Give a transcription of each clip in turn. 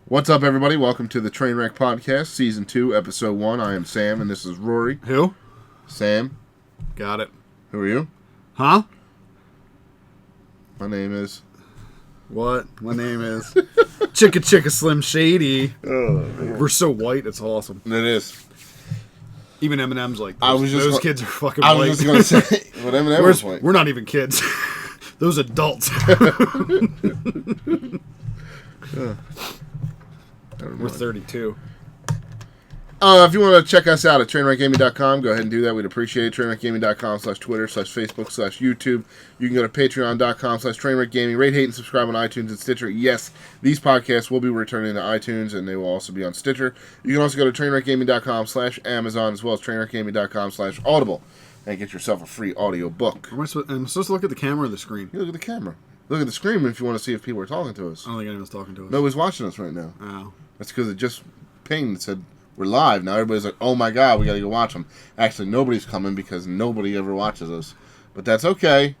What's up, everybody? Welcome to the Trainwreck Podcast, Season 2, Episode 1. I am Sam, and this is Rory. Who? Sam. Got it. Who are you? Huh? My name is... What? My name is Chicka Chicka Slim Shady. Oh, man. We're so white, it's awesome. It is. Even Eminem's like, those kids are fucking I white. was just going to say, but Eminem was white. We're not even kids. Those adults. We're 32. If you want to check us out at TrainwreckGaming.com, go ahead and do that. We'd appreciate it. TrainwreckGaming.com/Twitter/Facebook/YouTube. You can go to Patreon.com/TrainwreckGaming. Rate, hate, and subscribe on iTunes and Stitcher. Yes, these podcasts will be returning to iTunes, and they will also be on Stitcher. You can also go to TrainwreckGaming.com/Amazon, as well as TrainwreckGaming.com/Audible, and get yourself a free audio book. I'm supposed to look at the camera or the screen? You look at the camera. Look at the screen if you want to see if people are talking to us. I don't think anyone's talking to us. Nobody's watching us right now. Oh. That's because it just pinged and said, we're live. Now everybody's like, oh my God, we got to go watch them. Actually, nobody's coming because nobody ever watches us. But that's okay.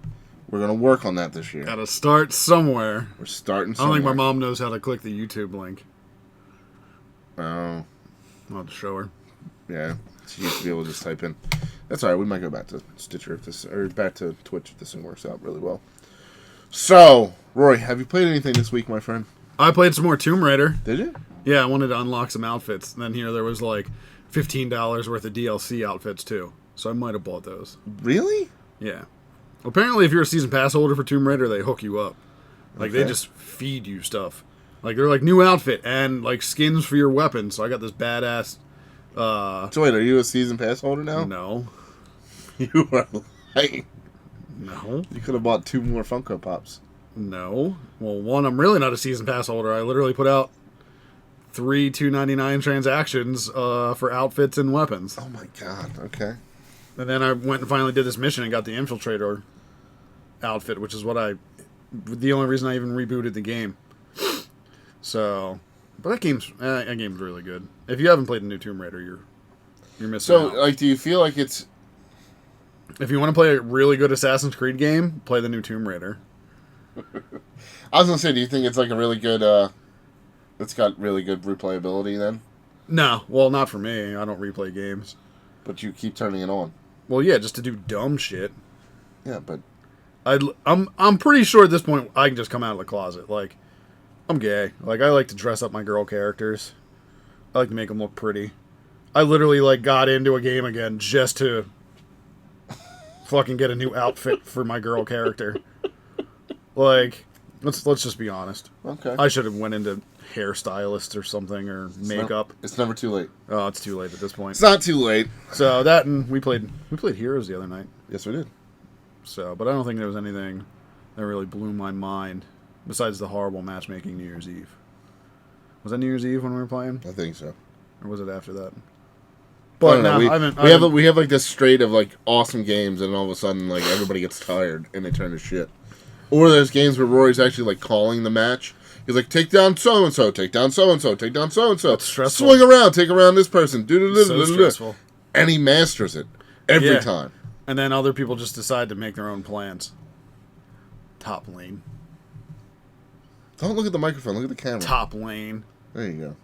We're going to work on that this year. Gotta start somewhere. We're starting I somewhere. don't think my mom knows how to click the YouTube link. Oh. I'll have to show her. Yeah. She used to be able to just type in. That's all right. We might go back to Stitcher if this, or back to Twitch if this thing works out really well. So, Roy, have you played anything this week, my friend? I played some more Tomb Raider. Did you? Yeah, I wanted to unlock some outfits. And then here there was like $15 worth of DLC outfits too. So I might have bought those. Really? Yeah. Apparently if you're a season pass holder for Tomb Raider, they hook you up. Like Okay. they just feed you stuff. Like they're like new outfit and like skins for your weapons. So I got this badass So wait, are you a season pass holder now? No. You are lying. No. You could have bought 2 more Funko Pops. No. Well, one, I'm really not a season pass holder. I literally put out 3 $2.99 transactions for outfits and weapons. Oh my God. Okay. And then I went and finally did this mission and got the Infiltrator outfit, which is the only reason I even rebooted the game. So, but that game's really good. If you haven't played the new Tomb Raider, you're missing out. So, like, do you feel like it's... If you want to play a really good Assassin's Creed game, play the new Tomb Raider. I was gonna say, do you think it's like a really good, it's got really good replayability then? No, well, not for me. I don't replay games. But you keep turning it on. Well, yeah, just to do dumb shit. Yeah, but... I'm pretty sure at this point I can just come out of the closet. Like, I'm gay. Like, I like to dress up my girl characters. I like to make them look pretty. I literally, like, got into a game again just to fucking get a new outfit for my girl character. Like, let's just be honest. Okay. I should have went into hairstylist or something, or makeup. It's never too late. Oh, it's too late at this point. It's not too late. So that, and we played Heroes the other night. Yes, we did. So, but I don't think there was anything that really blew my mind besides the horrible matchmaking New Year's Eve. Was that New Year's Eve when we were playing, I think so. or was it after that? But no, we have like this straight of like awesome games, and all of a sudden like everybody gets tired and they turn to shit. Or there's games where Rory's actually like calling the match. He's like, take down so and so, take down so and so, take down so and so. Stressful. Swing around, take around this person. So stressful. And he masters it every Yeah. time. And then other people just decide to make their own plans. Top lane. Don't look at the microphone. Look at the camera. Top lane. There you go.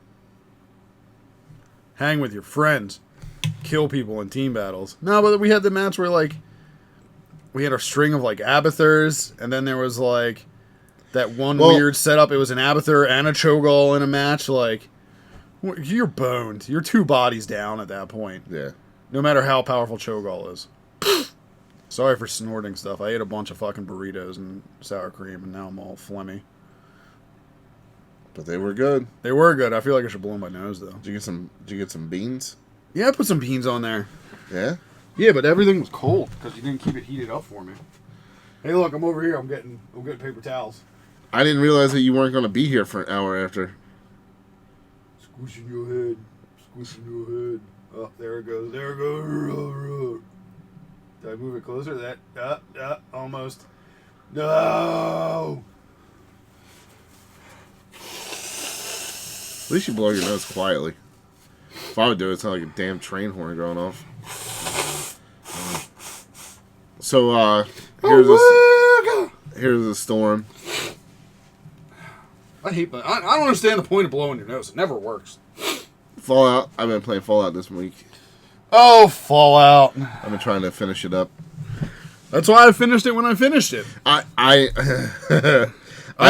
Hang with your friends. Kill people in team battles. No, but we had the match where, like, we had a string of, like, Abathurs, and then there was, like, that one weird setup. It was an Abathur and a Cho'Gall in a match. Like, you're boned. You're 2 bodies down at that point. Yeah. No matter how powerful Cho'Gall is. Sorry for snorting stuff. I ate a bunch of fucking burritos and sour cream, and now I'm all phlegmy. But they were good. They were good. I feel like I should blow my nose, though. Did you get some beans? Yeah, I put some beans on there. Yeah? Yeah, but everything was cold because you didn't keep it heated up for me. Hey, look, I'm over here. I'm getting paper towels. I didn't realize that you weren't going to be here for an hour after. Squishing your head. Squishing your head. Oh, there it goes. There it goes. Did I move it closer? That, almost. No! At least you blow your nose quietly. If I would do it, it's not like a damn train horn going off. So, here's a storm. I hate that. I don't understand the point of blowing your nose. It never works. Fallout. I've been playing Fallout this week. Oh, Fallout. I've been trying to finish it up. That's why I finished it when I finished it. I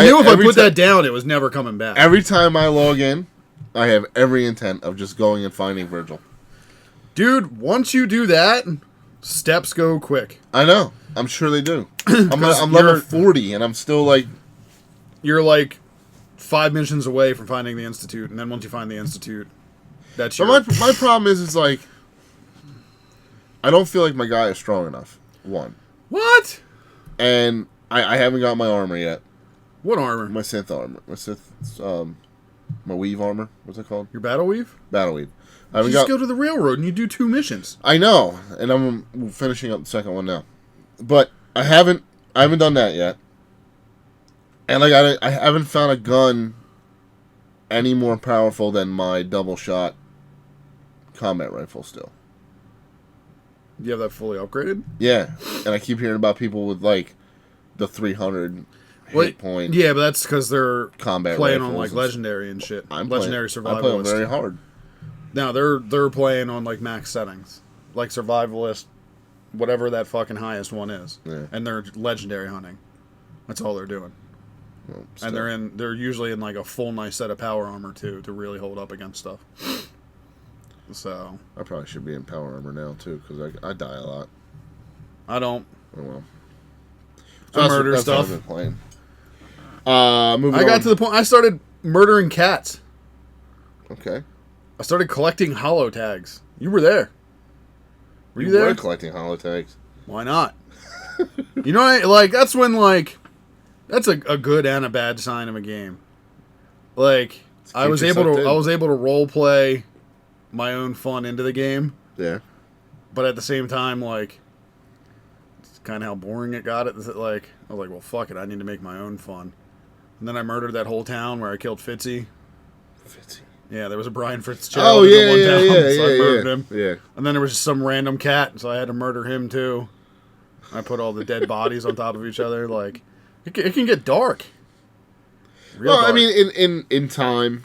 knew if I put that down, it was never coming back. Every time I log in, I have every intent of just going and finding Virgil. Dude, once you do that, steps go quick. I know. I'm sure they do. I'm level 40, and I'm still like... You're like 5 missions away from finding the Institute, and then once you find the Institute, that's your... But my problem is like... I don't feel like my guy is strong enough. One. What? And I haven't got my armor yet. What armor? My synth armor. My weave armor. What's it called? Your battle weave? Battle weave. You just go to the railroad and you do 2 missions. I know, and I'm finishing up the second one now. But I haven't done that yet. And like I haven't found a gun any more powerful than my double shot combat rifle still. You have that fully upgraded? Yeah, and I keep hearing about people with like the 300 hit point. Yeah, but that's because they're combat playing on rifles like legendary and shit. I'm legendary survivalist. I'm playing very hard. No, they're playing on like max settings, like survivalist, whatever that fucking highest one is, Yeah. and they're legendary hunting. That's all they're doing. Well, And they're usually in like a full nice set of power armor too to really hold up against stuff. So I probably should be in power armor now too because I die a lot. I don't. Oh well. I murder that's stuff. What I've been playing. Moving I got on. to the point I started murdering cats. Okay. I started collecting hollow tags. You were there. Were you there? Were collecting hollow tags. Why not? You know, like that's when like that's a good and a bad sign of a game. Like I was able to role play my own fun into the game. Yeah. But at the same time, like it's kind of how boring it got. Like I was like, well, fuck it, I need to make my own fun. And then I murdered that whole town where I killed Fitzy. Fitzy. Yeah, there was a Brian Fitzgerald in one town, so I murdered him. Yeah. And then there was just some random cat, so I had to murder him too. I put all the dead bodies on top of each other. Like, it can get dark. Well, dark. I mean, in time,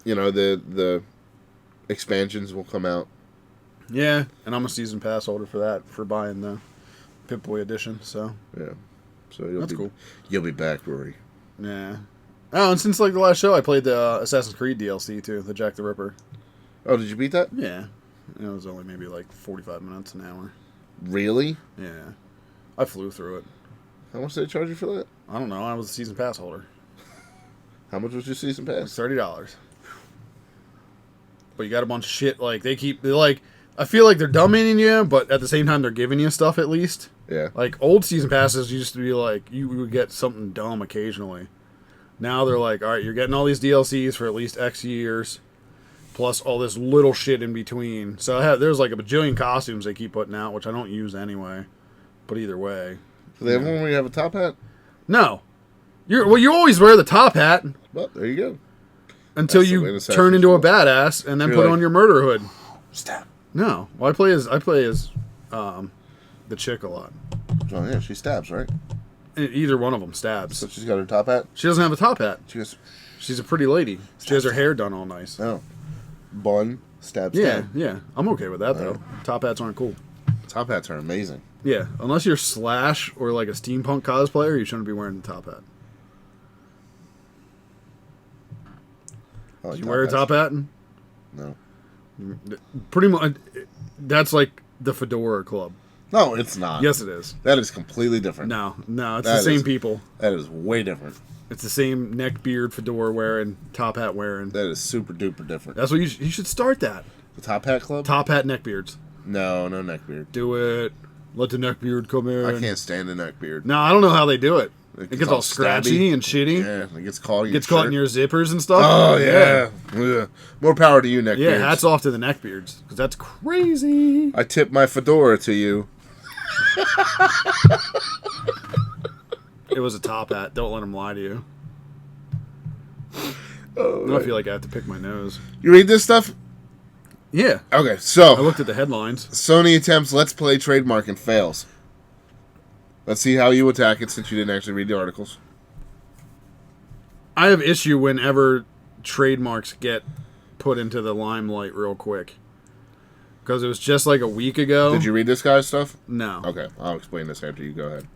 you know, the expansions will come out. Yeah, and I'm a season pass holder for that, for buying the Pip-Boy edition, so. Yeah. So That's cool. You'll be back, Rory. Yeah. Oh, and since like the last show, I played the Assassin's Creed DLC too, the Jack the Ripper. Oh, did you beat that? Yeah. It was only maybe like 45 minutes, an hour. Really? Yeah. I flew through it. How much did they charge you for that? I don't know. I was a season pass holder. How much was your season pass? $30. But you got a bunch of shit. Like they're like, I feel like they're dumbing you, but at the same time they're giving you stuff at least. Yeah. Like old season passes used to be like you would get something dumb occasionally. Now they're like, all right, you're getting all these DLCs for at least X years, plus all this little shit in between. So there's like a bajillion costumes they keep putting out, which I don't use anyway. But either way, So they have one where you have a top hat? no, you always wear the top hat Well, there you go. until That's the way you the Assassin's turn into a Creed. badass and then You're put like- on your murder hood. Stab. No, well, I play as the chick a lot. Oh, yeah, she stabs, right? Either one of them stabs. So she's got her top hat? She doesn't have a top hat. She goes, She's a pretty lady. She has her hair done all nice. oh. Bun, stab, Yeah, stab. yeah. I'm okay with that though. Top hats aren't cool. Top hats are amazing. Yeah, unless you're Slash or like a steampunk cosplayer, you shouldn't be wearing the top hat. I like You wear a hats. top hat? No. Pretty much. That's like the Fedora Club. No, it's not. Yes, it is. That is completely different. No, it's That the same is- people. That is way different. It's the same neck beard, fedora wearing, top hat wearing. That is super duper different. That's what you should start that. The Top Hat Club? Top hat neck beards. No, no neckbeard. Do it. Let the neck beard come in. I can't stand a neckbeard. No, I don't know how they do it. It It gets all scratchy stabby. and shitty. Yeah, it gets caught in your Gets caught in shirt. your zippers and stuff. Oh, yeah. Ugh. More power to you, neckbeards. Yeah, hats off to the neckbeards, because that's crazy. I tip my fedora to you. It was a top hat. Don't let him lie to you. Oh, I feel like I have to pick my nose. you read this stuff? Yeah. Okay, I so looked at the headlines. Sony attempts Let's Play trademark and fails. Let's see how you attack it since you didn't actually read the articles. I have issue whenever trademarks get put into the limelight real quick. Because it was just like a week ago. Did you read this guy's stuff? No. Okay, I'll explain this after you go ahead.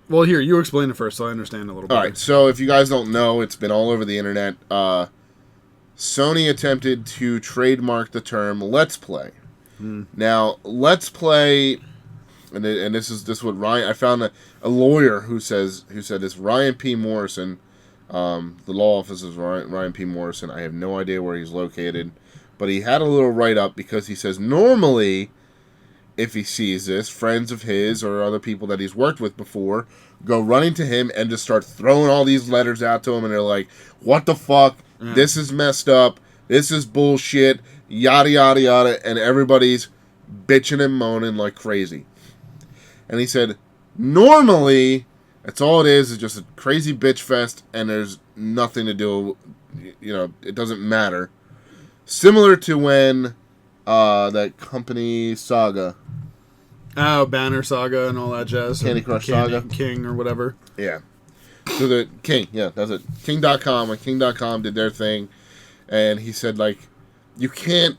Well, here, you explain it first so I understand a little bit. All right, so if you guys don't know, it's been all over the internet. Sony attempted to trademark the term "Let's Play." Now, "Let's Play," and this is what Ryan. I found a lawyer who said this. Ryan P. Morrison, the law office is Ryan P. Morrison. I have no idea where he's located, but he had a little write up because he says normally, if he sees this, friends of his or other people that he's worked with before go running to him and just start throwing all these letters out to him, and they're like, "What the fuck? This is messed up. This is bullshit. Yada yada yada," and everybody's bitching and moaning like crazy. And he said, normally, that's all it is just a crazy bitch fest, and there's nothing to do. You know, it doesn't matter. Similar to when that company Saga. Oh, Banner Saga and all that jazz. Candy Crush Saga. King or whatever. Yeah. So the King, yeah, that's it. King.com, when King.com did their thing, and he said, like, you can't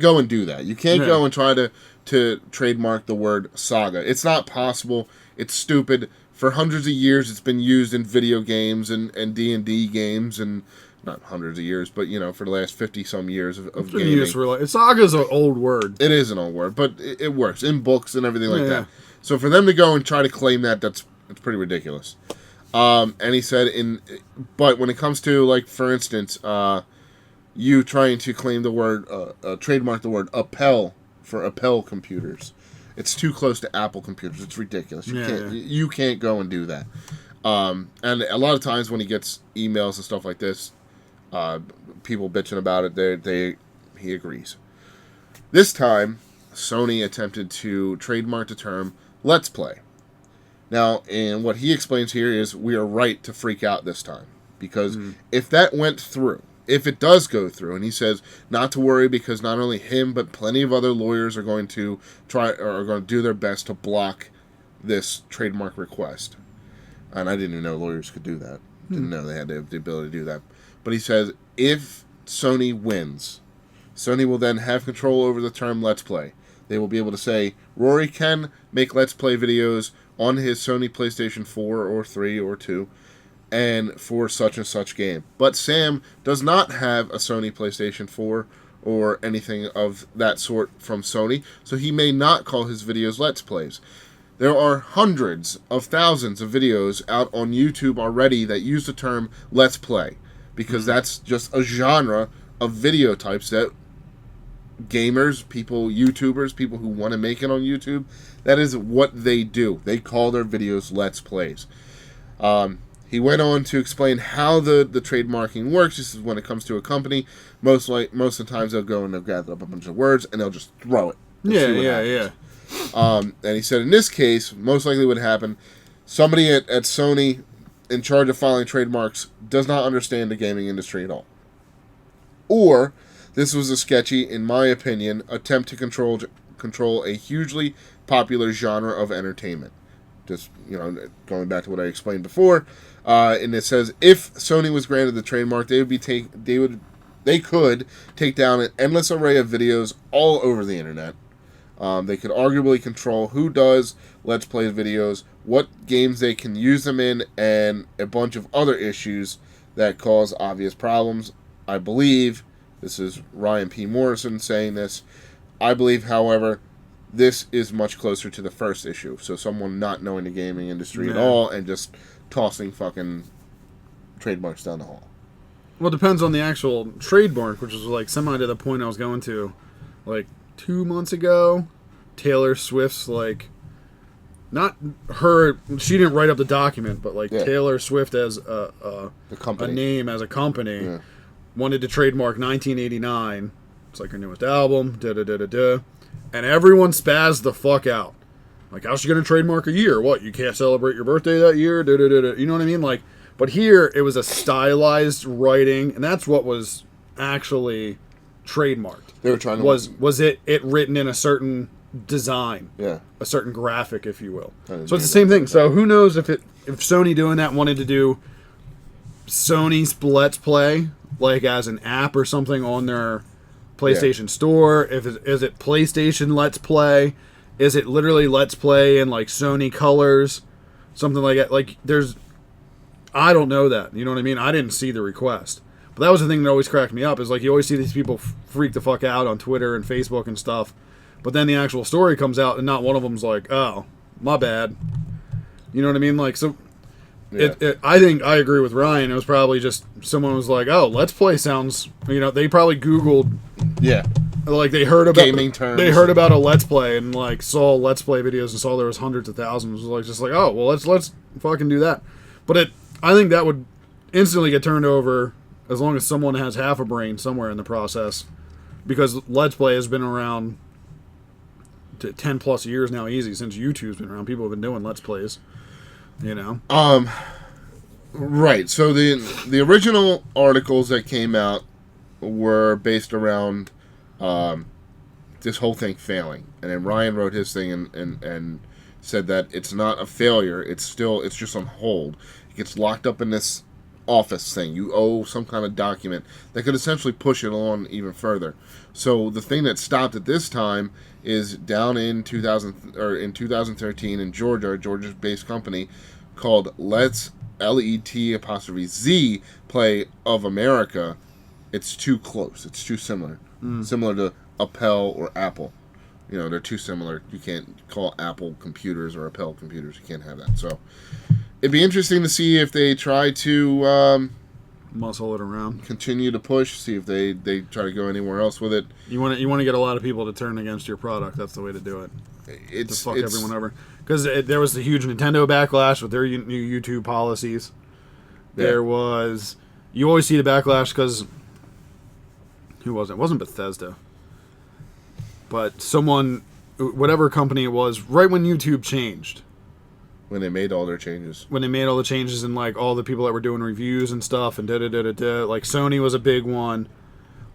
go and do that. You can't go and try to trademark the word Saga. It's not possible. It's stupid. For hundreds of years, it's been used in video games and D&D games, and not hundreds of years, but, you know, for the last 50-some years of gaming. Saga's an old word. It is an old word, but it works in books and everything like that. So for them to go and try to claim that, it's pretty ridiculous. And he said, but when it comes to, like, for instance, you trying to claim the word, trademark the word Appel for Appel computers, it's too close to Apple computers. It's ridiculous. You can't go and do that. And a lot of times when he gets emails and stuff like this, people bitching about it, he agrees. This time, Sony attempted to trademark the term "Let's Play." Now, and what he explains here is we are right to freak out this time. Because if that went through, if it does go through, and he says not to worry because not only him, but plenty of other lawyers are going to do their best to block this trademark request. And I didn't even know lawyers could do that. Didn't know they had the ability to do that. But he says if Sony wins, Sony will then have control over the term "Let's Play." They will be able to say, Rory can make Let's Play videos on his Sony PlayStation 4 or 3 or 2 and for such and such game. But Sam does not have a Sony PlayStation 4 or anything of that sort from Sony, so he may not call his videos Let's Plays. There are hundreds of thousands of videos out on YouTube already that use the term Let's Play, because that's just a genre of video types that gamers, people, YouTubers, people who want to make it on YouTube, that is what they do. They call their videos Let's Plays. He went on to explain how the trademarking works. This is when it comes to a company, most of the times they'll go and they'll gather up a bunch of words and they'll just throw it. Yeah. And he said in this case, most likely what happened, somebody at Sony in charge of filing trademarks does not understand the gaming industry at all. Or this was a sketchy, in my opinion, attempt to control a hugely popular genre of entertainment. Just, going back to what I explained before, and it says if Sony was granted the trademark, they could take down an endless array of videos all over the internet. They could arguably control who does Let's Play videos, what games they can use them in, and a bunch of other issues that cause obvious problems. I believe, this is Ryan P. Morrison saying this, I believe, however, this is much closer to the first issue. So someone not knowing the gaming industry at all and just tossing fucking trademarks down the hall. Well, it depends on the actual trademark, which is like semi to the point I was going to. Like 2 months ago, Taylor Swift's not her, she didn't write up the document, but Taylor Swift as a name, as a company, wanted to trademark 1989. It's like her newest album, and everyone spazzed the fuck out. Like, how's she going to trademark a year? What, you can't celebrate your birthday that year? You know what I mean? But here, it was a stylized writing, and that's what was actually trademarked? They were trying to Was it written in a certain design, yeah. a certain graphic, if you will? I didn't So it's the hear same that. thing. So who knows if Sony doing that wanted to do Sony's Let's Play like as an app or something on their PlayStation Store? Is it PlayStation Let's Play? Is it literally Let's Play in like Sony colors, something like that? Like I don't know that. You know what I mean? I didn't see the request. But that was the thing that always cracked me up, is like you always see these people freak the fuck out on Twitter and Facebook and stuff, but then the actual story comes out and not one of them's like, oh, my bad. You know what I mean? Like, so Yeah. I think I agree with Ryan. It was probably just someone was like, oh, Let's Play sounds, they probably Googled, Yeah. like they heard about Gaming terms. They heard about a Let's Play and like saw Let's Play videos and saw there was hundreds of thousands. It was like oh well, let's fucking do that. But I think that would instantly get turned over as long as someone has half a brain somewhere in the process, because Let's Play has been around 10 plus years now, easy, since YouTube's been around. People have been doing Let's Plays, Right. So the original articles that came out were based around this whole thing failing, and then Ryan wrote his thing and said that it's not a failure. It's just on hold. It gets locked up in this office thing. You owe some kind of document that could essentially push it on even further. So the thing that stopped at this time is down in 2013 in Georgia, a Georgia-based company called Let's LET_Z Play of America. It's too close. It's too similar. Similar to Appel or Apple. They're too similar. You can't call Apple computers or Appel computers. You can't have that. So it'd be interesting to see if they try to muscle it around, continue to push, see if they try to go anywhere else with it. You want to get a lot of people to turn against your product. That's the way to do it. To fuck everyone over. Because there was the huge Nintendo backlash with their new YouTube policies. Yeah. There was... You always see the backlash because... Who was it? It wasn't Bethesda. But someone... Whatever company it was, right when YouTube changed. When they made all their changes. When they made all the changes and like all the people that were doing reviews and stuff and da-da-da-da-da. Like Sony was a big one.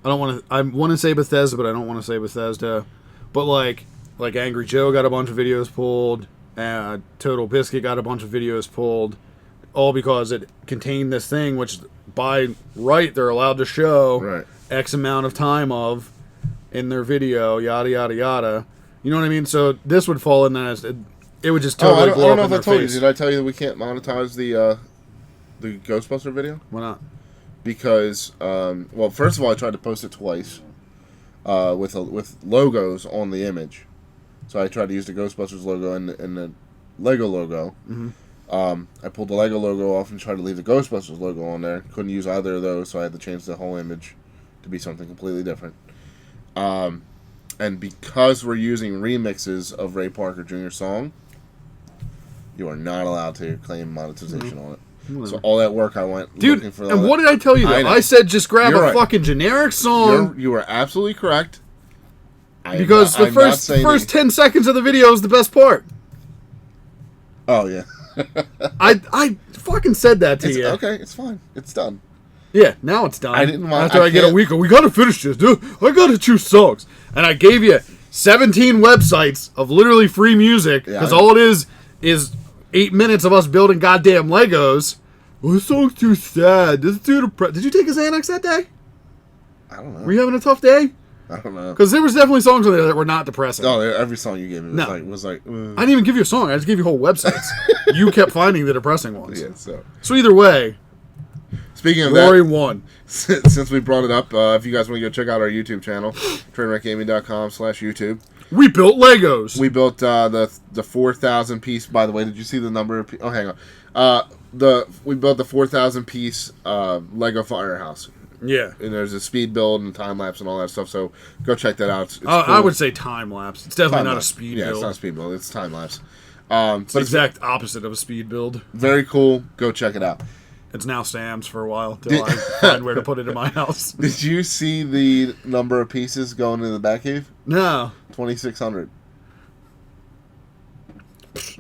I want to say Bethesda, but I don't want to say Bethesda. But like Angry Joe got a bunch of videos pulled. Total Biscuit got a bunch of videos pulled. All because it contained this thing, which by right they're allowed to show Right. X amount of time of in their video, yada, yada, yada. You know what I mean? So this would fall in that as... It would just totally I blow don't up know in if their I told face. you. Did I tell you that we can't monetize the Ghostbuster video? Why not? Because, well, first of all, I tried to post it twice with logos on the image. So I tried to use the Ghostbusters logo and the Lego logo. Mm-hmm. I pulled the Lego logo off and tried to leave the Ghostbusters logo on there. Couldn't use either of those, so I had to change the whole image to be something completely different. And because we're using remixes of Ray Parker Jr.'s song, you are not allowed to claim monetization on it. Whatever. So all that work I went Dude, looking for. and what did I tell you, though? I I said just grab You're a right. fucking generic song. You are absolutely correct. Because the first 10 seconds of the video is the best part. Oh, yeah. I fucking said that to It's, you. okay, it's fine. It's done. Yeah, now it's done. I didn't want- After I I get a can't- week, we gotta finish this, dude. I gotta choose songs. And I gave you 17 websites of literally free music, Yeah, because I- all it is 8 minutes of us building goddamn Legos. Well, this song's too sad. This is too depressed. Did you take a Xanax that day? I don't know. Were you having a tough day? I don't know. Because there was definitely songs on there that were not depressing. Oh, every song you gave me No. was like I didn't even give you a song. I just gave you whole websites. You kept finding the depressing ones. yeah. So So either way, speaking of Rory that, won. since we brought it up, if you guys want to go check out our YouTube channel, trainwreckgaming.com/YouTube. We built Legos. We built the 4,000 piece. By the way, did you see the number of? Oh, hang on. We built the 4,000 piece Lego Firehouse. Yeah. And there's a speed build and time lapse and all that stuff. So go check that out. It's I cool. would say time lapse. It's definitely not a Time-lapse. speed Yeah, build. it's not a speed build. It's time lapse. It's But the it's exact opposite of a speed build. very cool. Go check it out. It's now Sam's for a while till I find where to put it in my house. Did you see the number of pieces going in the Batcave? No. 2,600.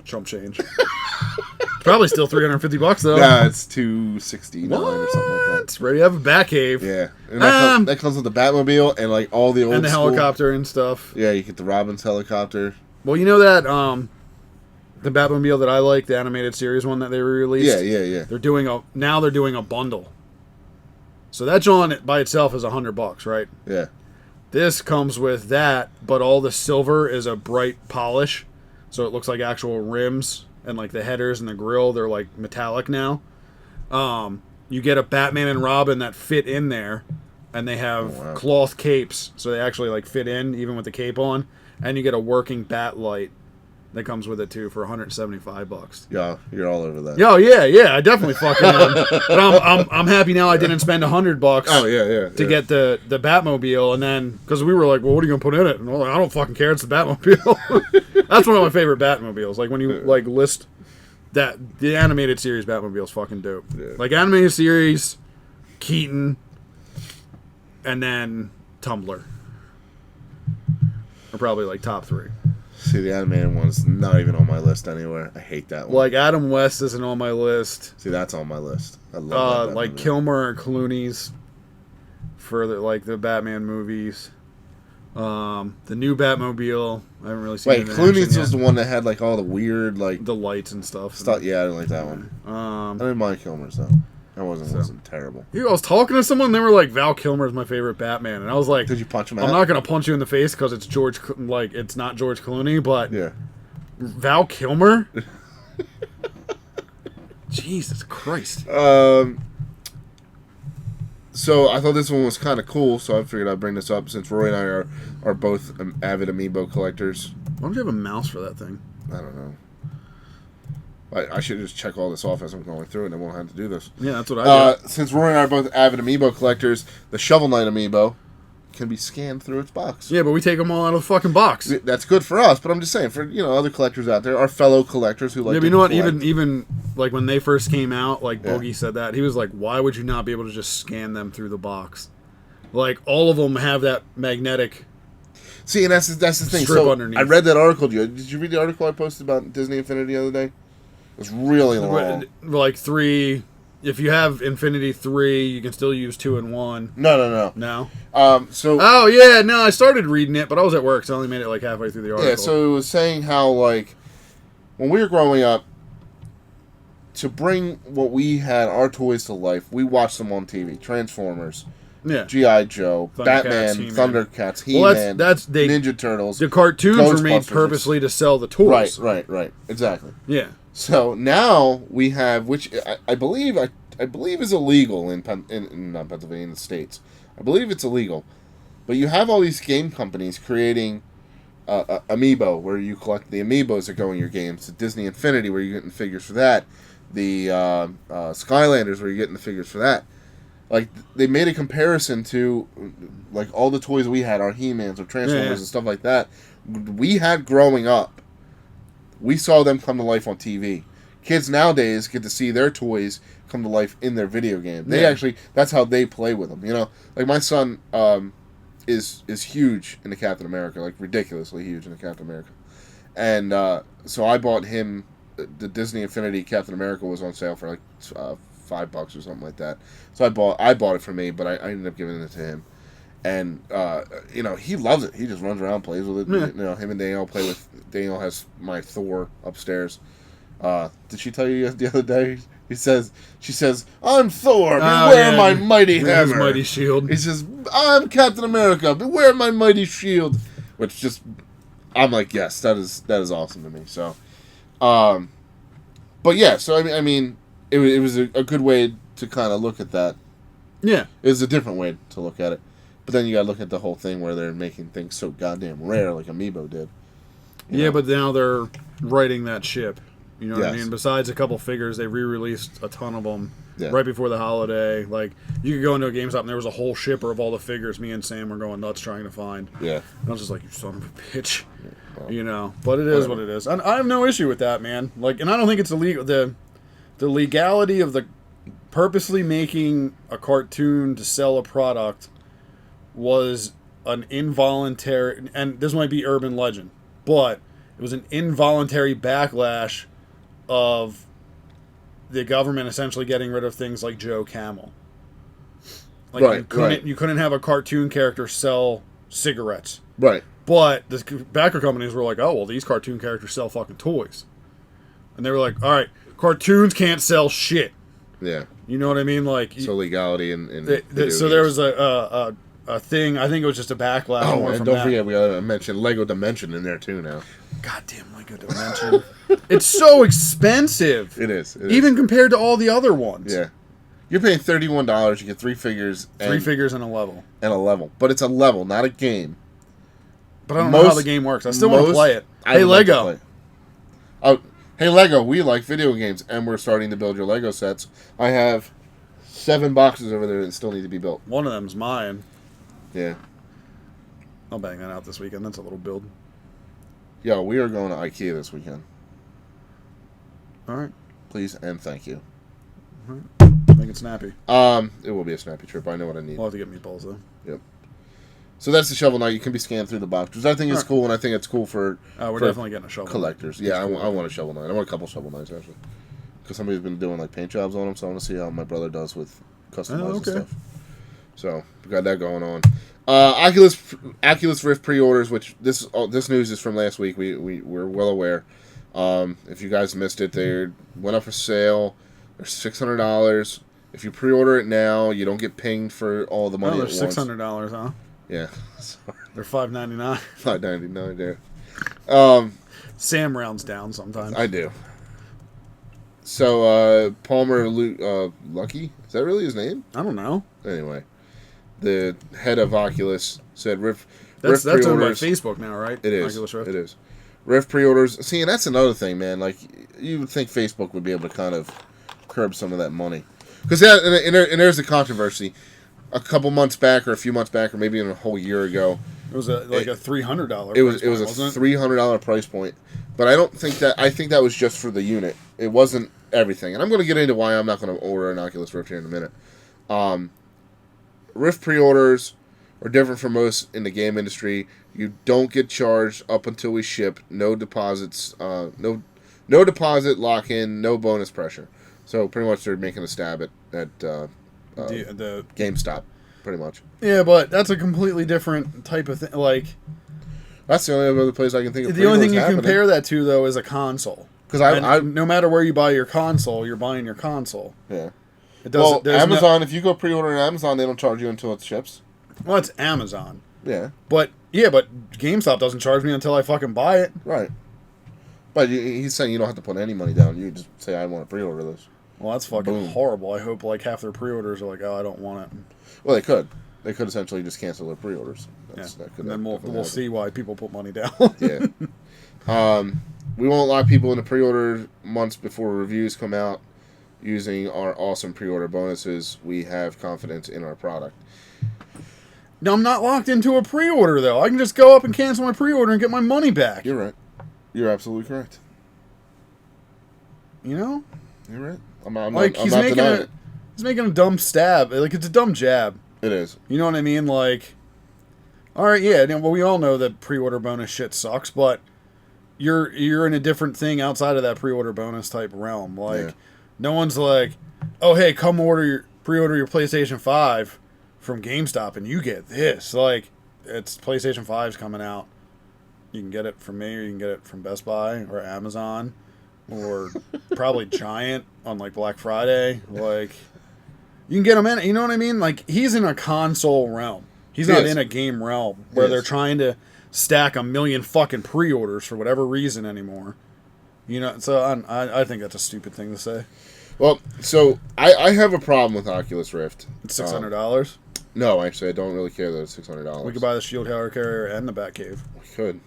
Chump change. Probably still $350 though. Yeah, it's $269 or something like that. It's ready to have a Batcave. Yeah, and that comes with the Batmobile and like all the old And the school- helicopter and stuff. Yeah, you get the Robin's helicopter. Well, you know that the Batmobile that I like, the animated series one that they re-released. Yeah. They're doing a bundle. So that John by itself is $100, right? Yeah. This comes with that, but all the silver is a bright polish, so it looks like actual rims, and like the headers and the grill, they're like metallic now. You get a Batman and Robin that fit in there, and they have cloth capes, so they actually like fit in even with the cape on, and you get a working bat light that comes with it too for $175. Yeah, you're all over that. Oh yeah, I definitely fucking am. But I'm happy now I didn't spend $100. Oh yeah. To get the Batmobile, and then because we were like, well, what are you gonna put in it? And we're like, I don't fucking care. It's the Batmobile. That's one of my favorite Batmobiles. Like when you like list that the animated series Batmobile's fucking dope. Yeah. Like animated series, Keaton, and then Tumblr are probably like top 3. See, the animated one's not even on my list anywhere. I hate that one. Like Adam West isn't on my list. See, that's on my list. I love that. Like Kilmer and Clooney's for the Batman movies. The new Batmobile, I haven't really seen. Wait, it in Clooney's action was yet. the one that had like all the weird like The lights and stuff. stuff. Yeah, I didn't like that one. I didn't mind Kilmer's though. That wasn't terrible. I was talking to someone, they were like, Val Kilmer's my favorite Batman, and I was like, Did you punch him out? I'm not gonna punch you in the face because it's it's not George Clooney, but Yeah. Val Kilmer. Jesus Christ. So I thought this one was kind of cool, so I figured I'd bring this up since Roy and I are both avid amiibo collectors. Why don't you have a mouse for that thing? I don't know. I should just check all this off as I'm going through, and then we'll have to do this. Yeah, that's what I do. Since Roy and I are both avid amiibo collectors, the Shovel Knight amiibo can be scanned through its box. Yeah, but we take them all out of the fucking box. That's good for us, but I'm just saying for other collectors out there, our fellow collectors who like. Yeah, but to you know what? collect. Even like when they first came out, like Yeah. Boogie said that he was like, "Why would you not be able to just scan them through the box?" Like all of them have that magnetic. See, and that's the thing. Strip So underneath. I read that article. Did you read the article I posted about Disney Infinity the other day? It was really long. Like 3. If you have Infinity 3, you can still use 2 and 1. No. No. So Oh yeah, no. I started reading it, but I was at work, so I only made it like halfway through the article. yeah, so it was saying how like when we were growing up, to bring what we had our toys to life, we watched them on TV. Transformers, yeah. G.I. Joe, Thundercats, Batman, He-Man. Thundercats, He-Man, that's they. Ninja Turtles. The cartoons were made Ghostbusters. purposely to sell the toys. Right. Exactly. Yeah. So now we have, which I believe is illegal in not Pennsylvania, in the States. I believe it's illegal, but you have all these game companies creating amiibo where you collect the amiibos that go in your games. The Disney Infinity where you're getting figures for that. The Skylanders where you're getting the figures for that. Like they made a comparison to like all the toys we had, our He-Mans, our Transformers, and stuff like that. We had growing up. We saw them come to life on TV. Kids nowadays get to see their toys come to life in their video game. They actually, that's how they play with them. You know, like my son is huge into Captain America, like ridiculously huge into Captain America. And so I bought him the Disney Infinity Captain America was on sale for like $5 or something like that. So I bought it for me, but I ended up giving it to him. And he loves it. He just runs around, plays with it. Yeah. You know, him and Daniel play with. Daniel has my Thor upstairs. Did she tell you the other day? She says, "I'm Thor. Beware my mighty His hammer." mighty shield. He says, "I'm Captain America. Beware my mighty shield." Which just, I'm like, yes, that is awesome to me. So, but yeah. So I mean, it was a good way to kind of look at that. Yeah. It was a different way to look at it. But then you gotta look at the whole thing where they're making things so goddamn rare, like Amiibo did. Yeah, but now they're writing that ship. You know what I Yes. mean? Besides a couple figures, they re-released a ton of them Yeah. right before the holiday. Like, you could go into a GameStop and there was a whole shipper of all the figures me and Sam were going nuts trying to find. Yeah. And I was just like, you son of a bitch. Well, You know, but it is what it is. And I have no issue with that, man. Like, and I don't think it's illegal. The legality of the purposely making a cartoon to sell a product was an involuntary, and this might be urban legend, but it was an involuntary backlash of the government essentially getting rid of things like Joe Camel. Like Right, you couldn't have a cartoon character sell cigarettes. Right. But the tobacco companies were like, oh, well, these cartoon characters sell fucking toys. And they were like, all right, cartoons can't sell shit. Yeah. You know what I mean? Like, So legality in so there was a thing. I think it was just a backlash. Oh, more and from don't that. forget, we gotta mention Lego Dimension in there too now. Goddamn Lego Dimension. It's so expensive. It is. Even compared to all the other ones. Yeah. You're paying $31. You get 3 figures. Three figures and a level. And a level. But it's a level, not a game. But I don't know how the game works. I still want to play it. Hey, Lego. Oh, hey, Lego. We like video games, and we're starting to build your Lego sets. I have 7 boxes over there that still need to be built. One of them's mine. Yeah. I'll bang that out this weekend. That's a little build. Yo, we are going to IKEA this weekend. All right. Please and thank you. All right. Make it snappy. It will be a snappy trip. I know what I need. We'll have to get meatballs, though. Yep. So that's the Shovel Knight. You can be scanned through the box, which I think is cool, and I think it's cool for We're for definitely getting a Shovel collectors. Knight. Yeah, Cool. I want a Shovel Knight. I want a couple Shovel Knights, actually. Because somebody's been doing, like, paint jobs on them, so I want to see how my brother does with customizing stuff. So, we got that going on. Oculus Rift pre-orders, which this news is from last week. We're well aware. If you guys missed it, they went up for sale. They're $600. If you pre-order it now, you don't get pinged for all the money Oh, at they're once. $600, huh? Yeah. They're $5.99. $5.99 there. Sam rounds down sometimes. I do. So, Palmer Luckey? Is that really his name? I don't know. Anyway, the head of Oculus said Rift That's owned by pre-orders. Facebook now, right? It is. Oculus Rift. It is. Rift pre-orders. See, and that's another thing, man. Like, you would think Facebook would be able to kind of curb some of that money. Because and there's the controversy. A couple months back, or a few months back, or maybe even a whole year ago, It was a $300. it was a $300 price point. But I don't think that. I think that was just for the unit. It wasn't everything. And I'm going to get into why I'm not going to order an Oculus Rift here in a minute. Rift pre-orders are different from most in the game industry. You don't get charged up until we ship. No deposits. No deposit lock-in. No bonus pressure. So pretty much they're making a stab at the GameStop, pretty much. Yeah, but that's a completely different type of thing. Like, that's the only other place I can think of. the only thing you compare that to, though, is a console. Because no matter where you buy your console, you're buying your console. Yeah. It doesn't. Well, Amazon. If you go pre-order on Amazon, they don't charge you until it ships. Well, it's Amazon. Yeah. But GameStop doesn't charge me until I fucking buy it. Right. But he's saying you don't have to put any money down. You just say, I want to pre-order this. Well, that's fucking horrible. I hope like half their pre-orders are like, oh, I don't want it. Well, they could. They could essentially just cancel their pre-orders. And then we'll see why people put money down. Yeah. We won't lock people into pre-order months before reviews come out. Using our awesome pre-order bonuses, we have confidence in our product. No, I'm not locked into a pre-order, though. I can just go up and cancel my pre-order and get my money back. You're right. You're absolutely correct. You know? You're right. I'm not he's making a dumb stab. Like, it's a dumb jab. It is. You know what I mean? Like, all right, yeah. Well, we all know that pre-order bonus shit sucks, but you're in a different thing outside of that pre-order bonus type realm. Like, no one's like, oh, hey, come pre-order your PlayStation 5 from GameStop and you get this. Like, it's PlayStation 5's coming out. You can get it from me, or you can get it from Best Buy or Amazon, or probably Giant on like Black Friday. Like, you can get them in. You know what I mean? Like, he's in a console realm. He's not in a game realm where they're trying to stack 1 million fucking pre-orders for whatever reason anymore. You know, so I think that's a stupid thing to say. Well, so I have a problem with Oculus Rift. It's $600. No, actually, I don't really care that it's $600. We could buy the Shield Tower Carrier and the Batcave. We could.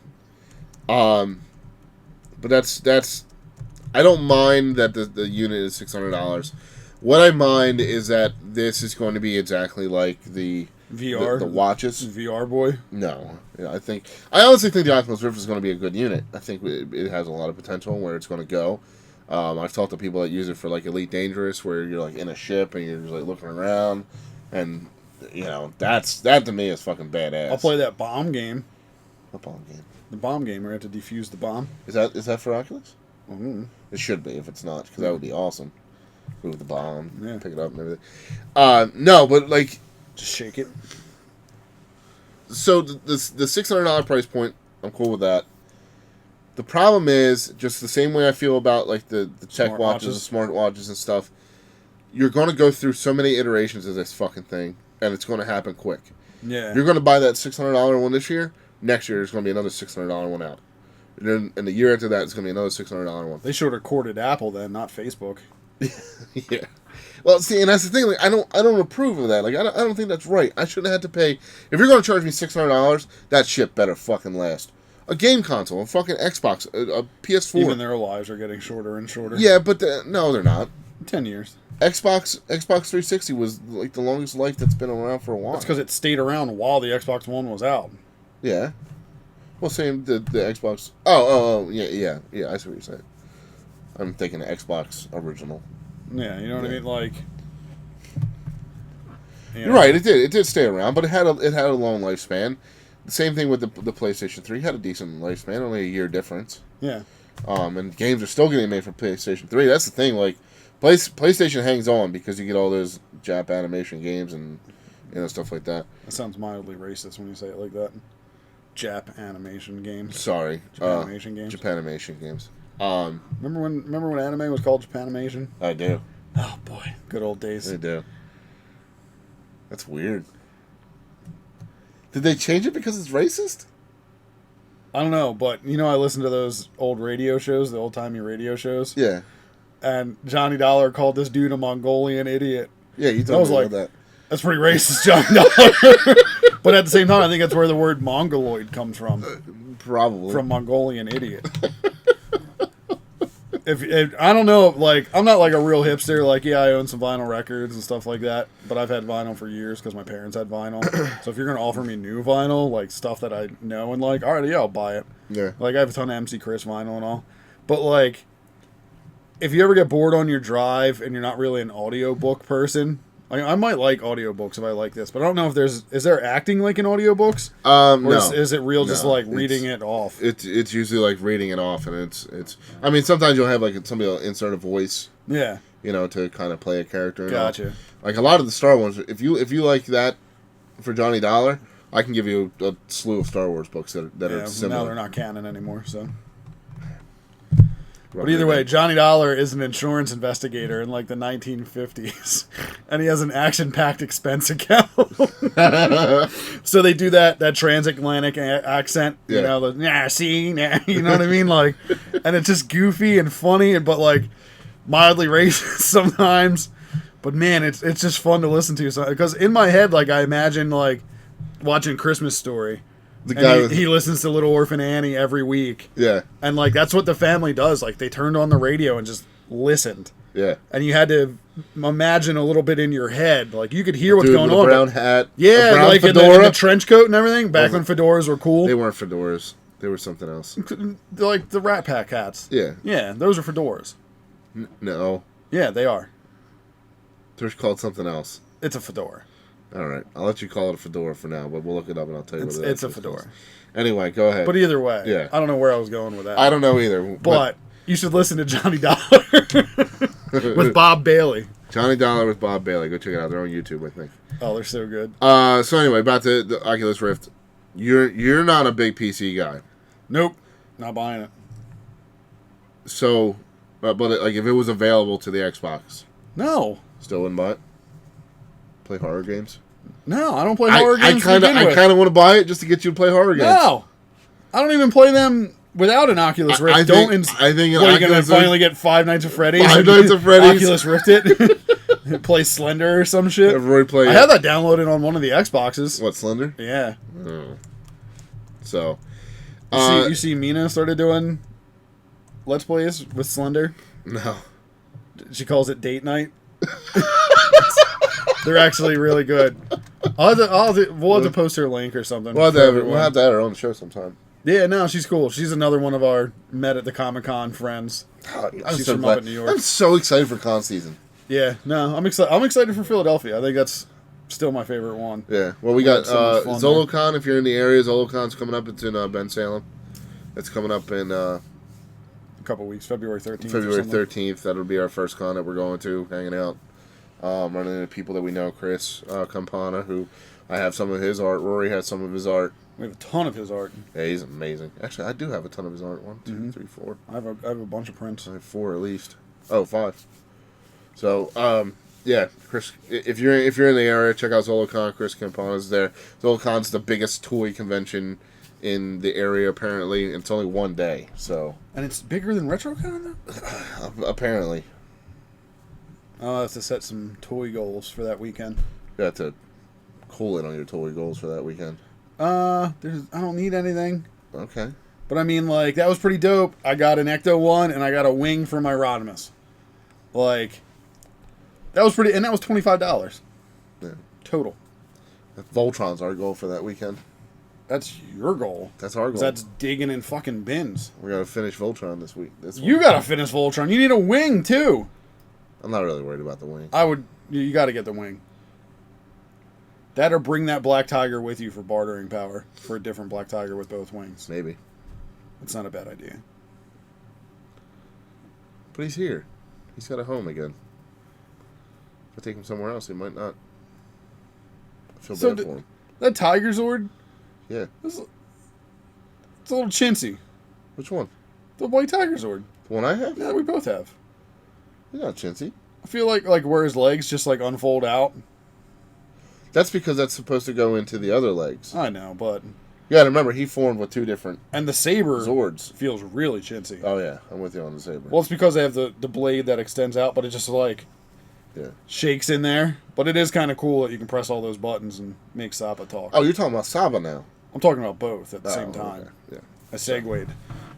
But that's. I don't mind that the unit is $600. What I mind is that this is going to be exactly like the VR, the watches. VR boy. No, I honestly think the Oculus Rift is going to be a good unit. I think it has a lot of potential where it's going to go. I've talked to people that use it for like Elite Dangerous, where you're like in a ship and you're just like looking around, and you know that to me is fucking badass. I'll play that bomb game. What bomb game? The bomb game where you have to defuse the bomb. Is that for Oculus? Mm-hmm. It should be if it's not, because that would be awesome. Move the bomb, Yeah. pick it up and everything. No, but like, Just shake it. so the $600 price point, I'm cool with that. The problem is just the same way I feel about like the tech Smart watches, watches. the smart watches and stuff. You're going to go through so many iterations of this fucking thing, and it's going to happen quick. Yeah. You're going to buy that $600 one this year. Next year, there's going to be another $600 one out. And then the year after that, it's going to be another $600 one. They should have courted Apple then, not Facebook. Yeah. Well, see, and that's the thing. Like, I don't approve of that. Like, I don't think that's right. I shouldn't have to pay. If you're going to charge me $600, that shit better fucking last. A game console, a fucking Xbox, a PS4. Even their lives are getting shorter and shorter. Yeah, but no, they're not. 10 years. Xbox 360 was like the longest life that's been around for a while. That's because it stayed around while the Xbox One was out. Yeah. Well, same the Xbox. Oh, yeah. I see what you're saying. I'm thinking the Xbox original. Yeah, you know what I mean? Like, You're right. It did stay around, but it had a long lifespan. The same thing with the PlayStation 3. It had a decent lifespan, only a year difference. Yeah. And games are still getting made for PlayStation 3. That's the thing. Like, PlayStation hangs on because you get all those Jap animation games and stuff like that. That sounds mildly racist when you say it like that. Jap animation games. Sorry, Japanimation games. Japanimation games. Remember when anime was called Japanimation? I do. Oh boy, good old days. I do. That's weird. Did they change it because it's racist? I don't know, but I listen to those old radio shows, the old timey radio shows. Yeah. And Johnny Dollar called this dude a Mongolian idiot. Yeah, you I told was me like, about that. That's pretty racist, Johnny Dollar. But at the same time, I think that's where the word mongoloid comes from. Probably. From Mongolian idiot. If I don't know, like, I'm not like a real hipster. Like, yeah, I own some vinyl records and stuff like that, but I've had vinyl for years because my parents had vinyl. So if you're gonna offer me new vinyl, like stuff that I know and like, all right, yeah, I'll buy it. Yeah. Like, I have a ton of MC Chris vinyl and all, but like, if you ever get bored on your drive and you're not really an audiobook person, I might like audiobooks if I like this, but I don't know if is there acting like in audiobooks? Or No. is it real just No, like reading it off? It's usually like reading it off, and it's. I mean, sometimes you'll have like somebody will insert a voice, Yeah. to kind of play a character. And all. Gotcha. Like a lot of the Star Wars, if you like that for Johnny Dollar, I can give you a slew of Star Wars books that are Yeah, similar. now they're not canon anymore, so. But either way, Johnny Dollar is an insurance investigator in like the 1950s, and he has an action-packed expense account. So they do that transatlantic accent, Yeah. you know what I mean, like, and it's just goofy and funny, but like mildly racist sometimes. But man, it's just fun to listen to. So because in my head, like I imagine like watching Christmas Story. The guy And he listens to Little Orphan Annie every week. Yeah, And, like, that's what the family does. Like, they turned on the radio and just listened. yeah. And you had to imagine a little bit in your head. Like, you could hear what's Dude going with on. a brown but- hat. yeah, a brown like in fedora. the trench coat and everything. Back when fedoras were cool. They weren't fedoras. They were something else. They're like the Rat Pack hats. Yeah. Yeah, those are fedoras. No, Yeah, they are. they're called something else. It's a fedora. All right, I'll let you call it a fedora for now, but we'll look it up and I'll tell you what it It's a actually fedora. calls. Anyway, go ahead. But either way, Yeah. I don't know where I was going with that. I don't know either. But you should listen to Johnny Dollar with Bob Bailey. Johnny Dollar with Bob Bailey. Go check it out. They're on YouTube, I think. Oh, they're so good. So anyway, about the Oculus Rift. You're not a big PC guy. Nope. Not buying it. So, but like if it was available to the Xbox, No. still wouldn't buy it. Play horror games. No, I don't play horror I games. kind of want to buy it just to get you to play horror games. No, I don't even play them without an Oculus Rift. I think an What, are you going to Oculus finally get Five Nights at Freddy's? Five Nights at Freddy's. Oculus Rift it. Play Slender or some shit. Everybody play. I have that downloaded on one of the Xboxes. What, Slender? Yeah. Oh. So, You see Mina started doing Let's Plays with Slender? no. She calls it Date Night. They're actually really good. We'll have to post her a link or something. We'll have for to everyone. have her on the show sometime. Yeah, no, she's cool. She's another one of our met at the Comic-Con friends. I'm She's so from glad. up in New York. I'm so excited for con season. Yeah, no, I'm excited. I'm excited for Philadelphia. I think that's still my favorite one. Yeah. Well, we got so much fun ZoloCon. If you're in the area, ZoloCon's coming up. It's in Ben Salem. It's coming up in couple weeks, February 13th. February 13th. That'll be our first con that we're going to, hanging out. Running into people that we know, Chris Campana, who I have some of his art. Rory has some of his art. We have a ton of his art. Yeah, he's amazing. Actually, I do have a ton of his art. 1, 2, 3, 4. I have a bunch of prints. I have 4 at least. Oh, 5. So, yeah, Chris. If you're in the area, check out ZoloCon. Chris Campana's there. ZoloCon's the biggest toy convention in the area. Apparently, it's only one day. So, And it's bigger than RetroCon, though. apparently, I'll have to set some toy goals for that weekend. you have to cool it on your toy goals for that weekend. I don't need anything. Okay. But I mean, like, that was pretty dope. I got an Ecto 1 and I got a wing for my Rodimus. Like, that was pretty, and that was $25. Yeah. Total. Voltron's our goal for that weekend. That's your goal. That's our goal. 'Cause that's digging in fucking bins. We gotta finish Voltron this week. You gotta finish Voltron. You need a wing, too. I'm not really worried about the wing. You gotta get the wing. That or bring that Black Tiger with you for bartering power. For a different Black Tiger with both wings. Maybe. It's not a bad idea. But he's here. He's got a home again. If I take him somewhere else, he might not. I feel So bad for him. That Tiger Zord, Yeah. it's a little chintzy. Which one? The White Tiger Zord. The one I have? Yeah, we both have. He's not chintzy. I feel like where his legs just like unfold out. That's because that's supposed to go into the other legs. I know, but You gotta remember, he formed with 2 different and the saber Zords. feels really chintzy. Oh, yeah. I'm with you on the saber. Well, it's because they have the blade that extends out, but it just like Yeah. shakes in there. But it is kind of cool that you can press all those buttons and make Saba talk. Oh, you're talking about Saba now. I'm talking about both at the Oh, same time. okay. Yeah. I segued.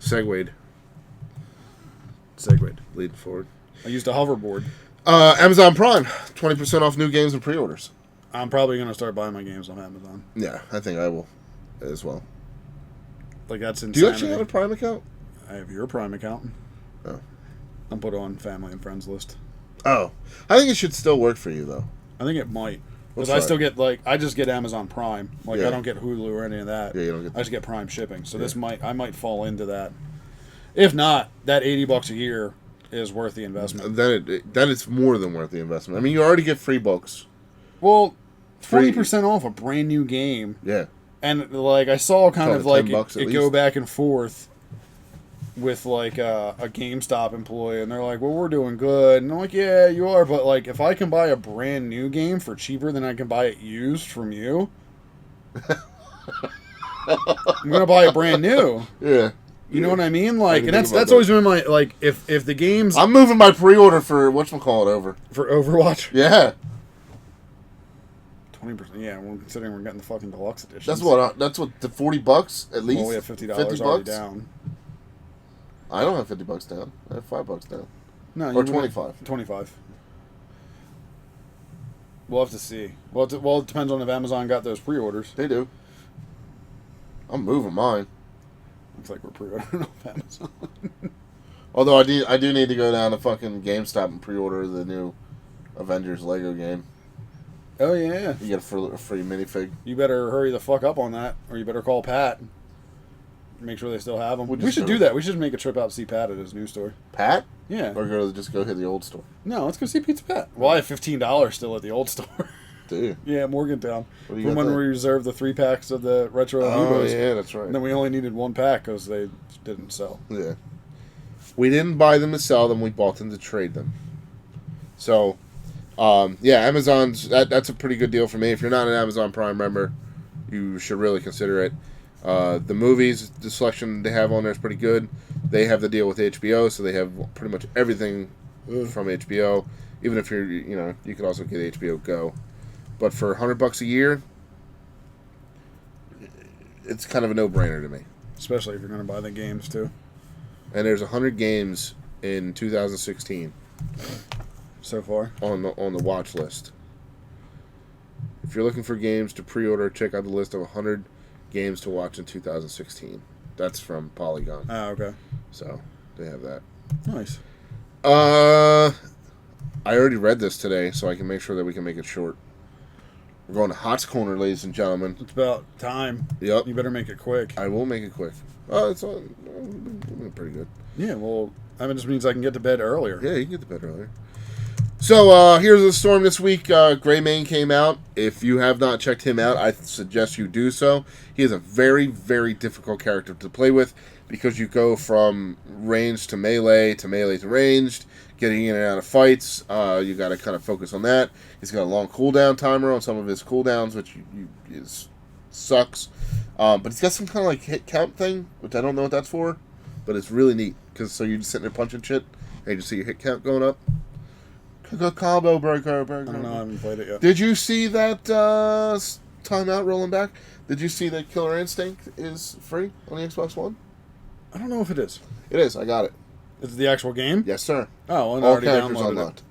Segwayed. Leading forward. I used a hoverboard. Amazon Prime. 20% off new games and pre-orders. I'm probably going to start buying my games on Amazon. Yeah, I think I will as well. Like, that's Do insanity. you actually have a Prime account? I have your Prime account. Oh. I'm put on family and friends list. Oh. I think it should still work for you, though. I think it might. Because Let's I try still it. get, like, I just get Amazon Prime. Like, Yeah. I don't get Hulu or any of that. Yeah, you don't get I just get Prime shipping. So Yeah. I might fall into that. If not, that $80 a year is worth the investment. Then it's more than worth the investment. I mean, you already get free books. Well, Free. 20% off a brand new game. Yeah. And, like, I saw kind of, Probably like, $10 at it go least. back and forth with, like, a GameStop employee. And they're like, well, we're doing good. And I'm like, yeah, you are. But, like, if I can buy a brand new game for cheaper than I can buy it used from you, I'm going to buy it brand new. Yeah. You know what I mean? Like, didn't and think about that's that. always been my, like, if the game's I'm moving my pre-order for whatchamacallit over. for Overwatch, Yeah. 20%. Yeah, we're considering we're getting the fucking deluxe edition. That's what the $40 at least. Well, we have $50 $50 already down. I don't have $50 down. I have $5 down. No, Or you wouldn't- 25. 25. We'll have to see. Well, it depends on if Amazon got those pre-orders. They do. I'm moving mine. Looks like we're pre-ordering off Amazon. Although I do need to go down to fucking GameStop and pre-order the new Avengers Lego game. Oh yeah. You get a free minifig. You better hurry the fuck up on that, or you better call Pat. Make sure they still have them. We'll We just should go- do that. We should make a trip out to see Pat at his new store. Pat? Yeah. Or just go hit the old store. No, let's go see Pizza Pat. Well, I have $15 still at the old store. Do you? Yeah, Morgantown. What do you From got when there? we reserved the 3 packs of the retro Oh, Amiibos. yeah, that's right. And then we only needed 1 pack because they didn't sell. Yeah. We didn't buy them to sell them. We bought them to trade them. So, yeah, Amazon's that's a pretty good deal for me. If you're not an Amazon Prime member, you should really consider it. The movies, the selection they have on there is pretty good. They have the deal with HBO, so they have pretty much everything from HBO. Even if you're, you could also get HBO Go. But for $100 a year, it's kind of a no-brainer to me. Especially if you're going to buy the games, too. And there's 100 games in 2016 So far. on the watch list. If you're looking for games to pre-order, check out the list of 100 games to watch in 2016. That's from Polygon. Oh, okay. So, they have that. Nice. I already read this today, so I can make sure that we can make it short. We're going to Hot's Corner, ladies and gentlemen. It's about time. Yep. You better make it quick. I will make it quick. Oh, it's all pretty good. Yeah, well, it just means I can get to bed earlier. Yeah, you can get to bed earlier. So, Here's the Storm this week. Greymane came out. If you have not checked him out, I suggest you do so. He is a very, very difficult character to play with because you go from ranged to melee to ranged, getting in and out of fights. You got to kind of focus on that. He's got a long cooldown timer on some of his cooldowns, which sucks. But he's got some kind of like hit count thing, which I don't know what that's for, but it's really neat because so you're just sitting there punching shit and you just see your hit count going up. Combo breaker. I don't know. I haven't played it yet. Did you see that timeout rolling back? Did you see that Killer Instinct is free on the Xbox One? I don't know if it is. It is. I got it. Is it the actual game? Yes, sir. Oh, well, I All already characters downloaded unlocked. it.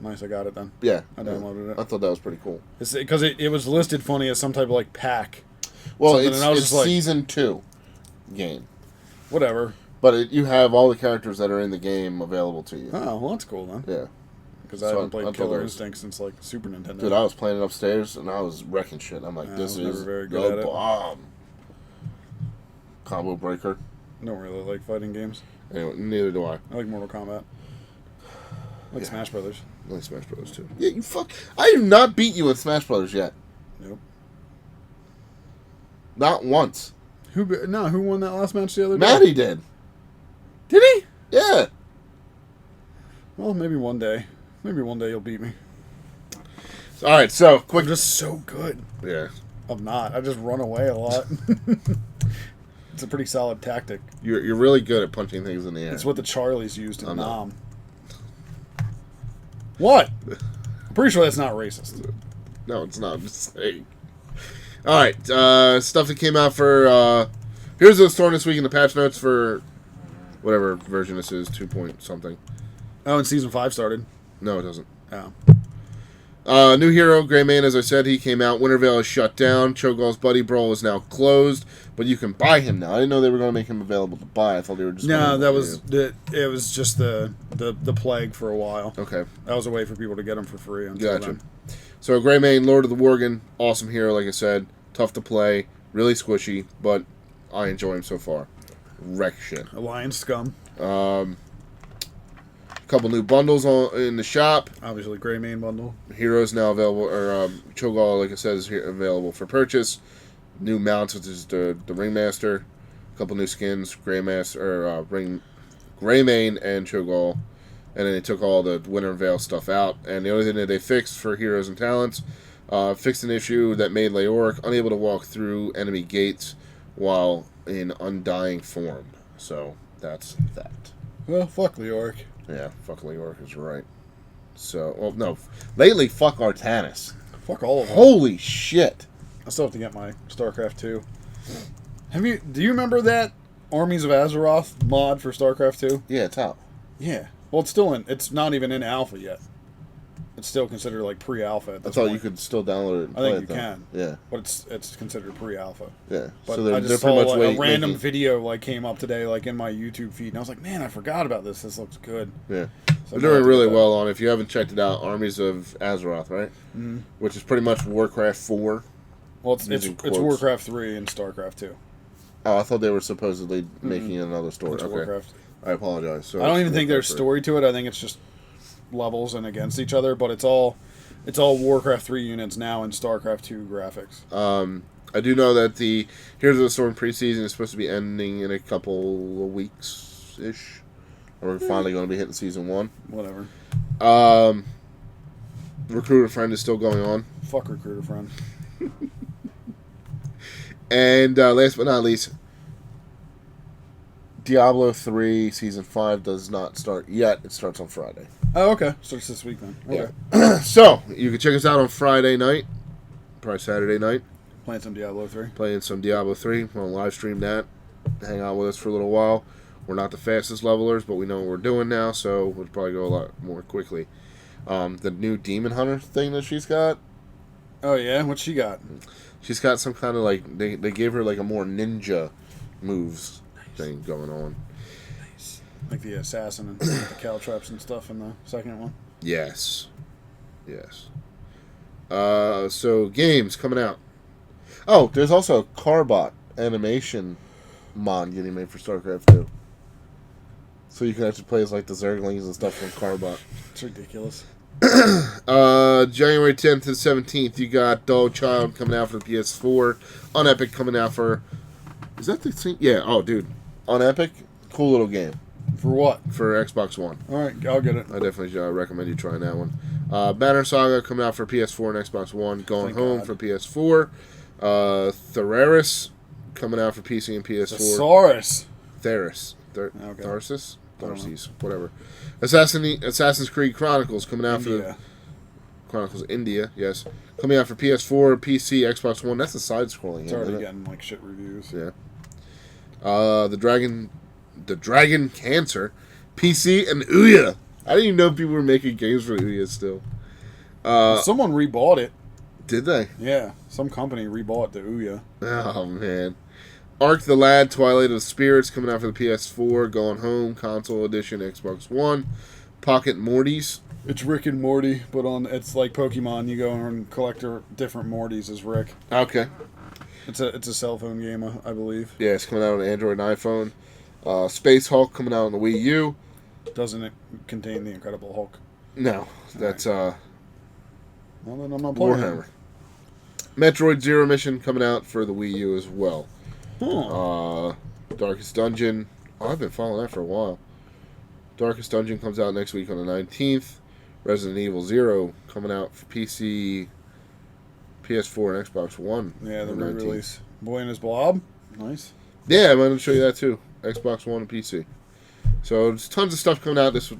Nice, I got it then. Yeah, I downloaded it. I thought that was pretty cool. It's because it was listed funny as some type of like pack. Well, something, it's and I was just like, season 2 game, whatever. but you have all the characters that are in the game available to you. Oh, well, that's cool then. Yeah, Because So I haven't I played thought Killer that was- Instinct since like Super Nintendo. dude, I was playing it upstairs and I was wrecking shit. I'm like, Yeah, this I was is never very good the at it. bomb. Combo breaker. I don't really like fighting games. Anyway, neither do I. I like Mortal Kombat. I like Yeah. Smash Brothers. I like Smash Brothers too. Yeah, you fuck. I have not beat you in Smash Brothers yet. Nope. Not once. Who won that last match the other day? Maddie did. Did he? Yeah. Well, maybe one day. Maybe one day you'll beat me. All right, so quick. I'm just so good. Yeah, I'm not. I just run away a lot. It's a pretty solid tactic. you're really good at punching things in the air. It's what the Charlies used in I know. Nam. What? I'm pretty sure that's not racist. No, it's not. I'm just saying. All right, stuff that came out for Here's the Storm this week in the patch notes for whatever version this is, 2 point something. Oh, and Season 5 started. No, it doesn't. Oh. New hero, Greymane, as I said, he came out. Wintervale is shut down. Cho'Gall's Buddy Brawl is now closed, but you can buy him now. I didn't know they were going to make him available to buy. I thought they were just... No, gonna- that was it was just the plague for a while. Okay. That was a way for people to get them for free until Gotcha. then. So Greymane, Lord of the Worgen, awesome hero, like I said. Tough to play, really squishy, but I enjoy him so far. Wreck shit. Alliance Scum. A couple new bundles in the shop. Obviously, Greymane bundle. Heroes now available, or Cho'Gall, like I said, is here available for purchase. New mounts, which is the Ringmaster. A couple new skins, Greymane and Cho'Gall. And then they took all the Wintervale stuff out. And the only thing that they fixed for heroes and talents, fixed an issue that made Leoric unable to walk through enemy gates while in undying form. So that's that. Well, fuck Leoric. Yeah, fuck Leoric is right. So, well, no. Lately, fuck Artanis. Fuck all of them. Holy shit. I still have to get my StarCraft 2. Do you remember that Armies of Azeroth mod for StarCraft 2? Yeah, it's out. Yeah. Well, it's not even in alpha yet. It's still considered like pre-alpha at I this thought point. you could still download it and I play think it, you though. can. Yeah, But it's considered pre-alpha. yeah. But So they're I just pretty saw much like, a random making- video like came up today like in my YouTube feed, and I was like, man, I forgot about this. This looks good. Yeah. So They're now I have doing to really get that. well on it. If you haven't checked it out, Armies of Azeroth, right? Mm-hmm. Which is pretty much Warcraft 4. Well, it's Using it's quotes. Warcraft 3 and StarCraft 2. Oh, I thought they were supposedly making another story. It's Okay. Warcraft. I apologize. So I don't it's even think there's Warcraft story to it. I think it's just levels and against each other, but it's all Warcraft 3 units now in StarCraft 2 graphics. 3. I do know that the Heroes of the Storm preseason is supposed to be ending in a couple of weeks-ish. And we're finally going to be hitting season 1. Whatever. Recruiter Friend is still going on. Fuck Recruiter Friend. And last but not least, Diablo 3 Season 5 does not start yet. It starts on Friday. Oh, okay. Starts this week then. Okay. Yeah. So, you can check us out on Friday night, probably Saturday night, Playing some Diablo 3. playing some Diablo 3. We'll live stream that. Hang out with us for a little while. We're not the fastest levelers, but we know what we're doing now, so we'll probably go a lot more quickly. The new Demon Hunter thing that she's got, Oh, yeah? What she got? she's got some kind of like, they gave her like a more ninja moves thing going on. Like the assassin and the caltrops and stuff in the second one. Yes. Yes. So games coming out. Oh, there's also a Carbot animation mod getting made for StarCraft 2. So you can actually play as like the Zerglings and stuff from Carbot. It's ridiculous. January 10th to 17th, you got Dog Child coming out for the PS4. On Epic coming out for... Is that the same? Yeah, oh, dude. On Epic, cool little game. For what? For Xbox One. Alright, I'll get it. I definitely recommend you trying that one. Banner Saga coming out for PS4 and Xbox One. Going Thank Home God. for PS4. Theraris coming out for PC and PS4. Thesaurus. Theris. Okay. Tharsis? I don't know. Tharsis. Whatever. Assassin's Creed Chronicles coming out for the... India. Chronicles India, yes. Coming out for PS4, PC, Xbox One. That's a side-scrolling It's game, already isn't it? getting like shit reviews. Yeah. The Dragon Cancer, PC, and Ouya. I didn't even know people were making games for Ouya still. Someone rebought it. Did they? Yeah, some company rebought the Ouya. Oh, man. Ark the Lad, Twilight of the Spirits, coming out for the PS4, Going Home, Console Edition, Xbox One. Pocket Mortys. It's Rick and Morty, but it's like Pokemon. You go and collect different Mortys as Rick. Okay. It's a cell phone game, I believe. Yeah, it's coming out on Android and iPhone. Space Hulk coming out on the Wii U. Doesn't it contain the Incredible Hulk? No, that's Well, then I'm not playing Warhammer. Metroid Zero Mission coming out for the Wii U as well. it. Huh. Darkest Dungeon. Oh, I've been following that for a while. Darkest Dungeon comes out next week on the 19th. Resident Evil 0 coming out for PC, PS4, and Xbox One. Yeah, the on the 19th. re-release. Boy and his Blob. Nice. Yeah, I'm going to show you that too. Xbox One and PC. So there's tons of stuff coming out this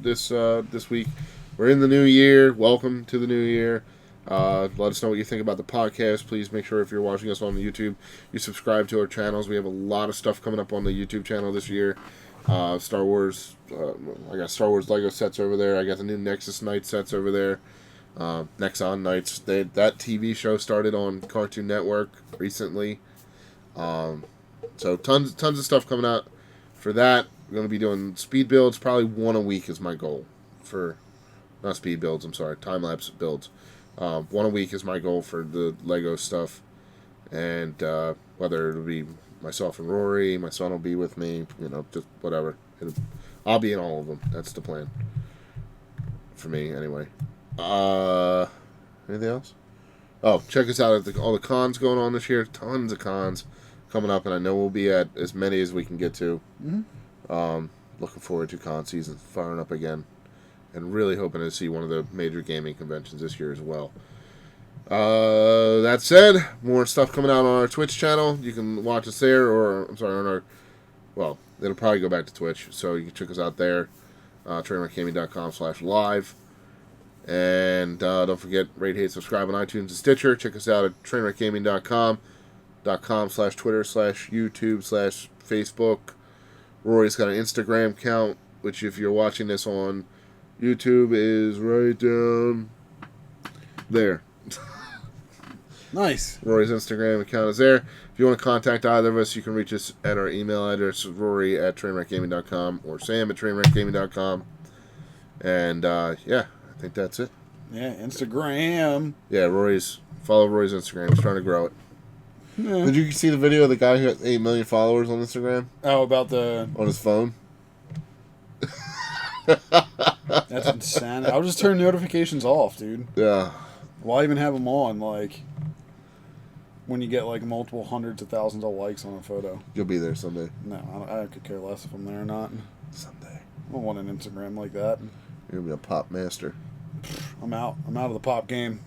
week. We're in the new year. Welcome to the new year. Let us know what you think about the podcast. Please make sure if you're watching us on YouTube, you subscribe to our channels. We have a lot of stuff coming up on the YouTube channel this year. Star Wars. I got Star Wars Lego sets over there. I got the new Nexus Knight sets over there. Nexon Knights. That TV show started on Cartoon Network recently. So tons of stuff coming out for that. We're going to be doing speed builds. Probably one a week is my goal for, not speed builds. I'm sorry, time lapse builds. One a week is my goal for the Lego stuff, and whether it'll be myself and Rory, my son will be with me, just whatever. I'll be in all of them. That's the plan for me, anyway. Anything else? Oh, check us out at all the cons going on this year. Tons of cons coming up, and I know we'll be at as many as we can get to. Mm-hmm. Looking forward to con season firing up again, and really hoping to see one of the major gaming conventions this year as well. That said, more stuff coming out on our Twitch channel. You can watch us there, or on our, well, it'll probably go back to Twitch, so you can check us out there, trainwreckgaming.com/live. And don't forget, rate, hate, subscribe on iTunes and Stitcher. Check us out at trainwreckgaming.com/Twitter/YouTube/Facebook. Rory's got an Instagram account, which if you're watching this on YouTube is right down there. Nice. Rory's Instagram account is there. If you want to contact either of us, you can reach us at our email address, rory@trainwreckgaming.com or sam@trainwreckgaming.com. And yeah, I think that's it. Yeah, Instagram. Yeah, follow Rory's Instagram. He's trying to grow it. Yeah. Did you see the video of the guy who has 8 million followers on Instagram Oh, about the... on his phone? That's insane. I'll just turn notifications off, dude. Yeah. Why even have them on, when you get, multiple hundreds of thousands of likes on a photo? You'll be there someday. No, I could care less if I'm there or not. Someday. I don't want an Instagram like that. You're going to be a pop master. I'm out. I'm out of the pop game.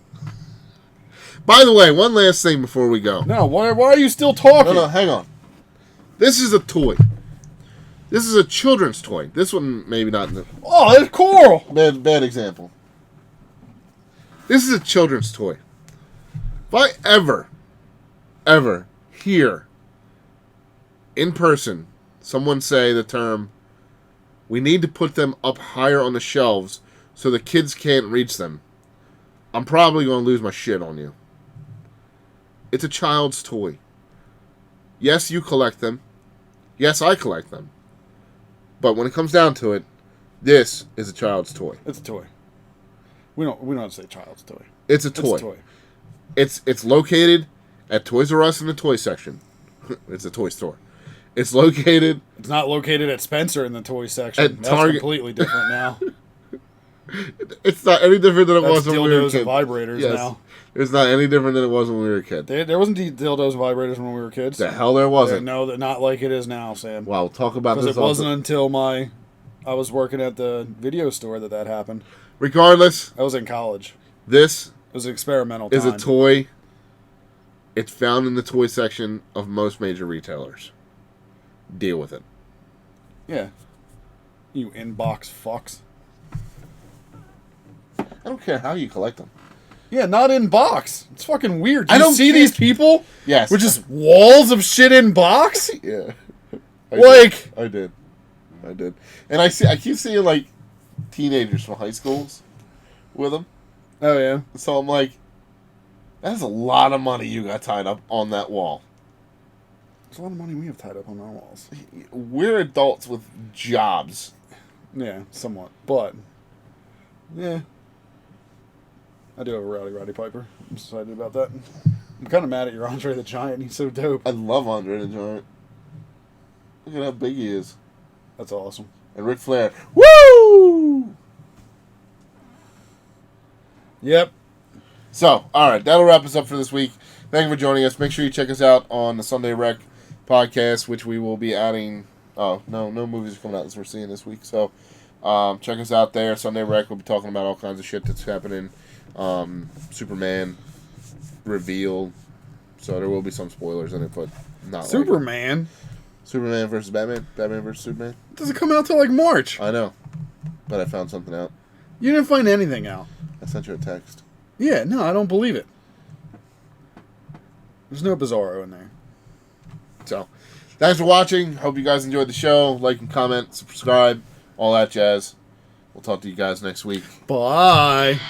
By the way, one last thing before we go. No, why are you still talking? No, hang on. This is a toy. This is a children's toy. This one, maybe not. Oh, it's coral. Bad example. This is a children's toy. If I ever hear in person someone say the term, we need to put them up higher on the shelves so the kids can't reach them, I'm probably going to lose my shit on you. It's a child's toy. Yes, you collect them. Yes, I collect them. But when it comes down to it, this is a child's toy. It's a toy. We don't say child's toy. It's a toy. It's a toy. It's located at Toys R Us in the toy section. It's a toy store. It's located. It's not located at Spencer in the toy section. At That's Target. completely different now. It's not any different than it That's was when we were dildos kids. and vibrators Yes. now. It's not any different than it was when we were a kid. There wasn't dildos and vibrators when we were kids. The hell there wasn't. No, they're not like it is now, Sam. Wow, we'll talk about Because this. it wasn't until I was working at the video store that happened. Regardless, I was in college. this It was an experimental time. is a toy. It's found in the toy section of most major retailers. Deal with it. Yeah. You inbox fucks. I don't care how you collect them. Yeah, not in box. It's fucking weird. Do I you don't see care. these people Yes. with just walls of shit in box? Yeah. Like- I did. And I keep seeing like teenagers from high schools with them. Oh, yeah. So I'm like, that's a lot of money you got tied up on that wall. There's a lot of money we have tied up on our walls. We're adults with jobs. Yeah, somewhat. But, yeah. I do have a Roddy Piper. I'm excited about that. I'm kind of mad at your Andre the Giant. He's so dope. I love Andre the Giant. Look at how big he is. That's awesome. And Ric Flair. Woo! Yep. So, alright, that'll wrap us up for this week. Thank you for joining us. Make sure you check us out on the Sunday Rec podcast, which we will be adding. Oh, no movies are coming out as we're seeing this week. So, check us out there. Sunday Rec, we'll be talking about all kinds of shit that's happening. Superman reveal. So, there will be some spoilers in it, but not like Superman? Superman versus Batman. Batman versus Superman. It doesn't come out till like March. I know. But I found something out. You didn't find anything out. I sent you a text. Yeah, no, I don't believe it. There's no Bizarro in there. So, thanks for watching. Hope you guys enjoyed the show. Like and comment, subscribe, all that jazz. We'll talk to you guys next week. Bye.